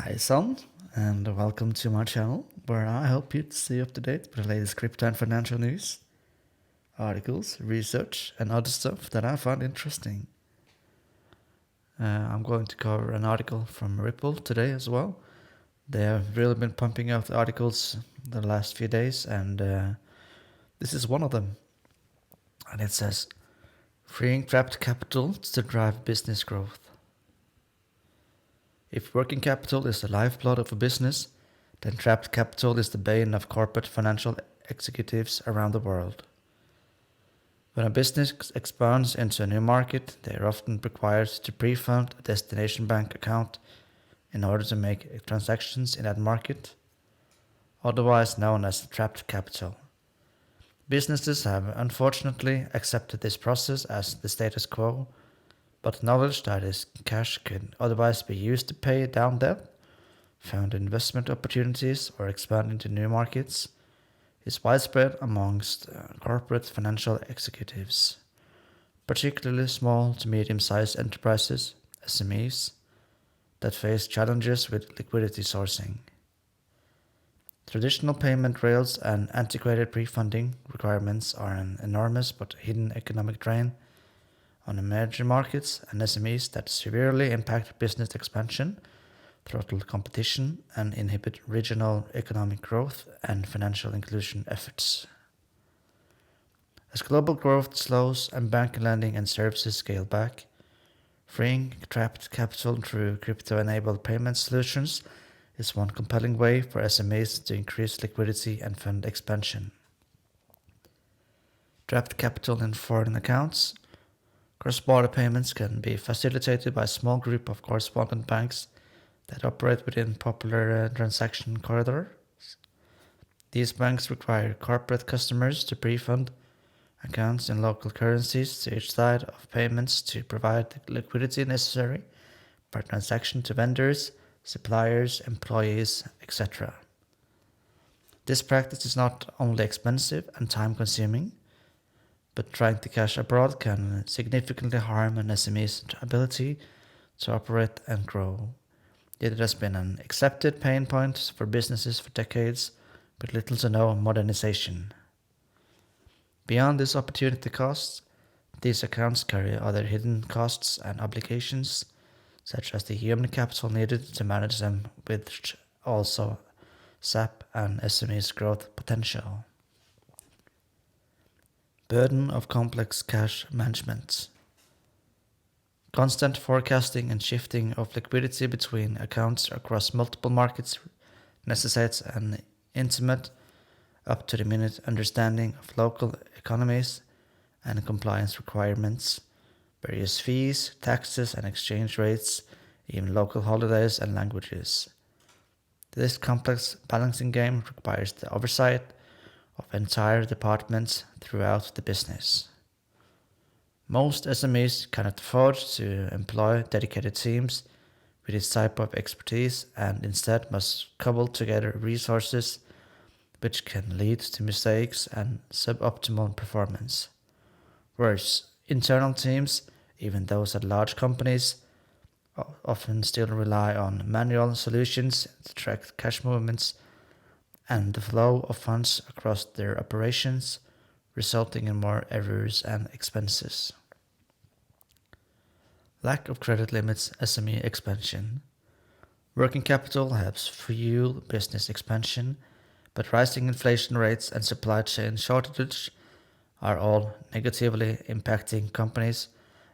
Hi, son, and welcome to my channel where I help you to stay up to date with the latest crypto and financial news, articles, research, and other stuff that I find interesting. I'm going to cover an article from Ripple today as well. They have really been pumping out articles the last few days, and this is one of them. And it says, freeing trapped capital to drive business growth. If working capital is the lifeblood of a business, then trapped capital is the bane of corporate financial executives around the world. When a business expands into a new market, they are often required to pre-fund a destination bank account in order to make transactions in that market, otherwise known as trapped capital. Businesses have unfortunately accepted this process as the status quo, but knowledge that this cash could otherwise be used to pay down debt, fund investment opportunities, or expand into new markets is widespread amongst corporate financial executives, particularly small to medium-sized enterprises, SMEs, that face challenges with liquidity sourcing. Traditional payment rails and antiquated pre-funding requirements are an enormous but hidden economic drain on emerging markets and SMEs that severely impact business expansion, throttle competition, and inhibit regional economic growth and financial inclusion efforts. As global growth slows and bank lending and services scale back, freeing trapped capital through crypto-enabled payment solutions is one compelling way for SMEs to increase liquidity and fund expansion. Trapped capital in foreign accounts. Cross-border payments can be facilitated by a small group of correspondent banks that operate within popular transaction corridors. These banks require corporate customers to pre-fund accounts in local currencies to each side of payments to provide the liquidity necessary per transaction to vendors, suppliers, employees, etc. This practice is not only expensive and time-consuming, but trying to cash abroad can significantly harm an SME's ability to operate and grow. Yet it has been an accepted pain point for businesses for decades, with little to no modernization. Beyond this opportunity cost, these accounts carry other hidden costs and obligations, such as the human capital needed to manage them, which also sap an SME's growth potential. Burden of complex cash management. Constant forecasting and shifting of liquidity between accounts across multiple markets necessitates an intimate, up-to-the-minute understanding of local economies and compliance requirements, various fees, taxes and exchange rates, even local holidays and languages. This complex balancing game requires the oversight of entire departments throughout the business. Most SMEs cannot afford to employ dedicated teams with this type of expertise and instead must cobble together resources which can lead to mistakes and suboptimal performance. Worse, internal teams, even those at large companies, often still rely on manual solutions to track cash movements and the flow of funds across their operations, resulting in more errors and expenses. Lack of credit limits SME expansion. Working capital helps fuel business expansion, but rising inflation rates and supply chain shortages are all negatively impacting companies'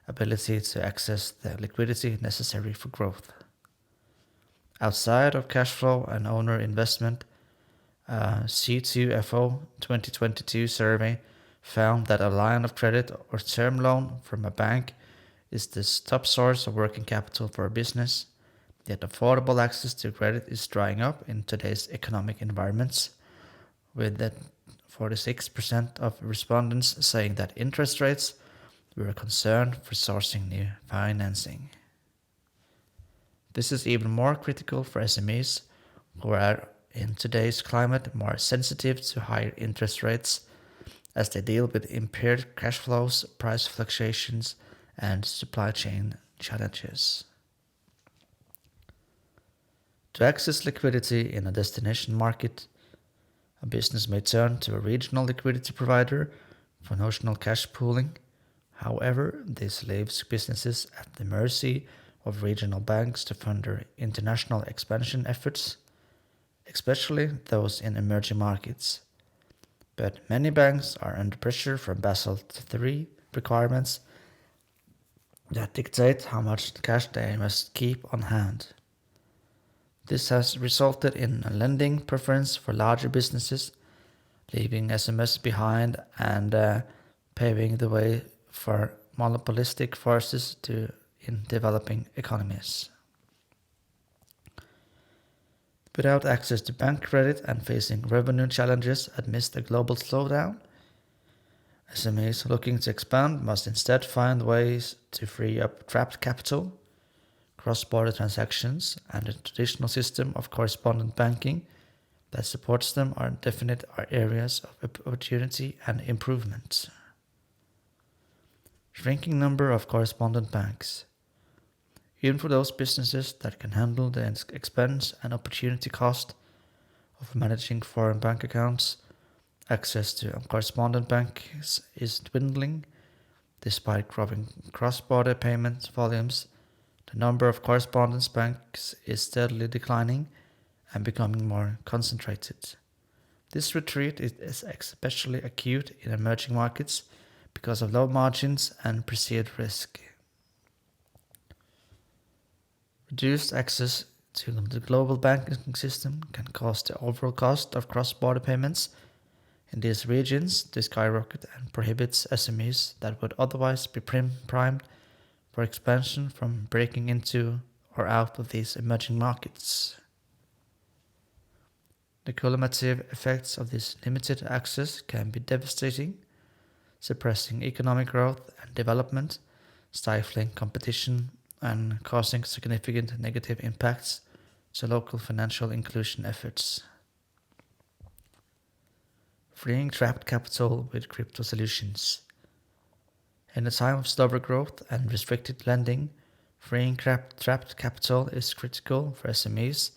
ability to access the liquidity necessary for growth. Outside of cash flow and owner investment, a C2FO 2022 survey found that a line of credit or term loan from a bank is the top source of working capital for a business, yet affordable access to credit is drying up in today's economic environments, with 46% of respondents saying that interest rates were a concern for sourcing new financing. This is even more critical for SMEs, who are in today's climate more sensitive to higher interest rates as they deal with impaired cash flows, price fluctuations, and supply chain challenges. To access liquidity in a destination market, a business may turn to a regional liquidity provider for notional cash pooling. However, this leaves businesses at the mercy of regional banks to fund their international expansion efforts, especially those in emerging markets. But many banks are under pressure from Basel III requirements that dictate how much cash they must keep on hand. This has resulted in a lending preference for larger businesses, leaving SMEs behind and paving the way for monopolistic forces in developing economies. Without access to bank credit and facing revenue challenges amidst a global slowdown, SMEs looking to expand must instead find ways to free up trapped capital. Cross-border transactions and a traditional system of correspondent banking that supports them are definite areas of opportunity and improvement. Shrinking number of correspondent banks. Even for those businesses that can handle the expense and opportunity cost of managing foreign bank accounts, access to correspondent banks is dwindling. Despite growing cross-border payment volumes, the number of correspondent banks is steadily declining and becoming more concentrated. This retreat is especially acute in emerging markets because of low margins and perceived risk. Reduced access to the global banking system can cause the overall cost of cross-border payments in these regions to skyrocket and prohibits SMEs that would otherwise be primed for expansion from breaking into or out of these emerging markets. The cumulative effects of this limited access can be devastating, suppressing economic growth and development, stifling competition, and causing significant negative impacts to local financial inclusion efforts. Freeing trapped capital with crypto solutions. In a time of slower growth and restricted lending, freeing trapped capital is critical for SMEs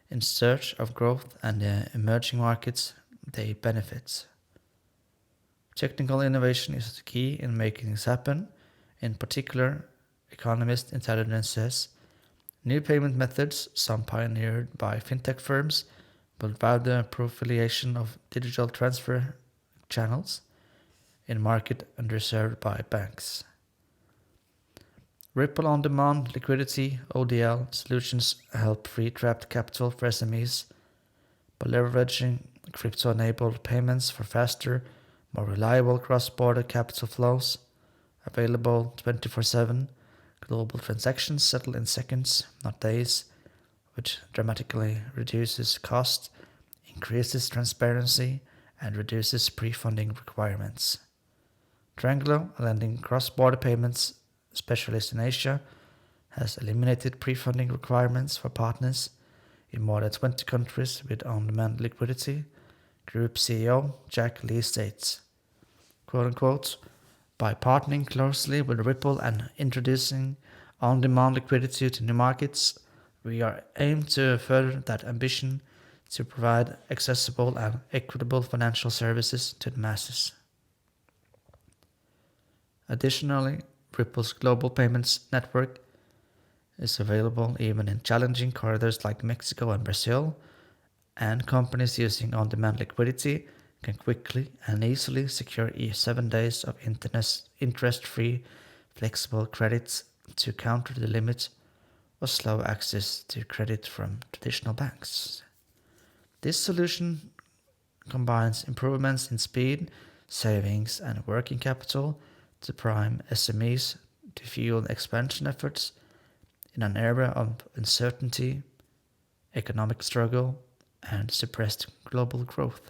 in search of growth and the emerging markets they benefit. Technical innovation is the key in making this happen. In particular, Economist Intelligence says new payment methods, some pioneered by fintech firms, will drive the proliferation of digital transfer channels in market underserved by banks. Ripple on-demand liquidity (ODL) solutions help free trapped capital for SMEs by leveraging crypto-enabled payments for faster, more reliable cross-border capital flows. Available 24/7, global transactions settle in seconds, not days, which dramatically reduces cost, increases transparency, and reduces pre-funding requirements. Triangular, a lending cross-border payments specialist in Asia, has eliminated pre-funding requirements for partners in more than 20 countries with on-demand liquidity. Group CEO Jack Lee states, quote unquote, by partnering closely with Ripple and introducing on-demand liquidity to new markets, we are aimed to further that ambition to provide accessible and equitable financial services to the masses. Additionally, Ripple's global payments network is available even in challenging corridors like Mexico and Brazil, and companies using on-demand liquidity can quickly and easily secure 7 days of interest-free flexible credits to counter the limit of slow access to credit from traditional banks. This solution combines improvements in speed, savings, and working capital to prime SMEs to fuel expansion efforts in an era of uncertainty, economic struggle, and suppressed global growth.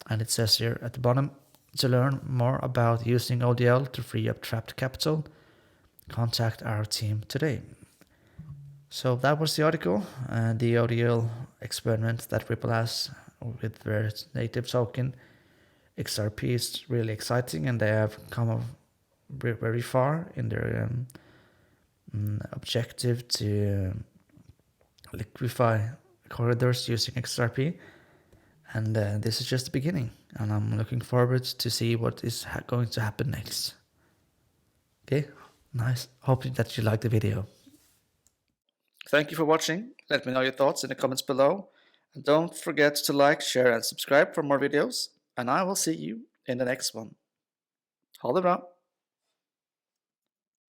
And it says here at the bottom, to learn more about using ODL to free up trapped capital, contact our team today. So that was the article, the ODL experiment that Ripple has with their native token. XRP is really exciting, and they have come very far in their objective to liquefy corridors using XRP. And this is just the beginning, and I'm looking forward to see what is going to happen next. Okay, nice. Hope that you liked the video. Thank you for watching. Let me know your thoughts in the comments below. And don't forget to like, share, and subscribe for more videos. And I will see you in the next one. Ha det bra!